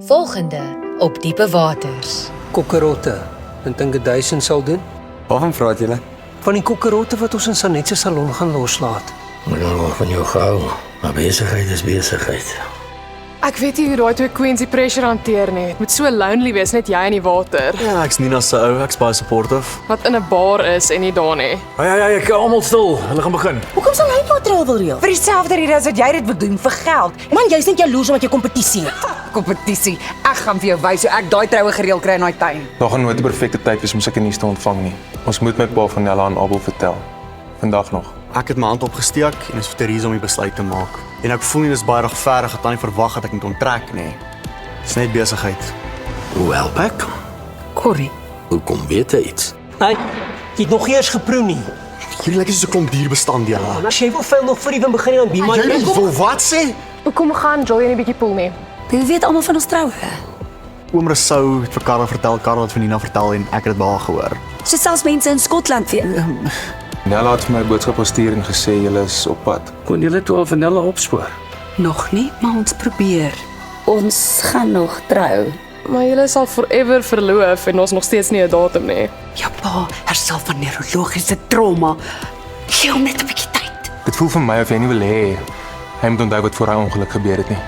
Volgende op Diepe Waters. Kokkerotte. En dink 1000 sal doen? Waarvan vraat julle? Van die kokkerotte wat ons in Sanet se salon gaan loslaat. Moet dan nog van jou gehou, maar besigheid is besigheid. Ek weet nie hoe daai twee queens die pressure hanteer nie. Dit moet so lonely wees, net jy in die water. Ja, ek's Nina se ou, ek's baie supportive. Wat in 'n bar is en nie daar nie. Ja, ek almal stil. Hulle gaan begin. Hoekom sal hy nou travel reël? Vir dieselfde rede as wat jy dit wil doen, vir geld. Man, jy's net jaloers omdat jy kompetisie het. Kompetisie. Ek gaan vir jou wys hoe ek daai troue gereël kry in daai tuin. Daar gaan nooit 'n perfekte tyd wees om sulke nuus te ontvang nie. Ons moet met pa van Nella en Abel vertel. Vandag nog. Ek het my hand opgesteek en is vir Therese om die besluit te maak. En ek voel nie dis baie regverdig dat hy nie verwag dat ek moet onttrek nie. Dis net besigheid. Hoe help ek? Corrie. Hoekom weet hy iets? Nee, jy het nog eers geproe nie. Hierdie lyk soos 'n klomp dierbestanddele. En as jy wil veel nog vir die begin aan Bima. Jy wil wat sê? Hoekom gaan Joy nie 'n bietjie pool nie? Wie weet almal van ons troue? Oom Rousseau het vir Karel vertel, Karel het vir Nina vertel en ek het dit by haar gehoor. So selfs mense in Skotland weet. Nella het vir my 'n boodskap gestuur en gesê julle is op pad. Kon julle toe al van Nella opspoor? Nog nie, maar ons probeer. Ons gaan nog trou. Maar julle sal forever verloof en ons nog steeds nie 'n datum nie. Ja, pa, herstel van neurologiese trauma. Gee hom net 'n bietjie tyd. Dit voel vir my of jy nie wil hê hy moet onthou wat voor hy ongeluk gebeur het nie.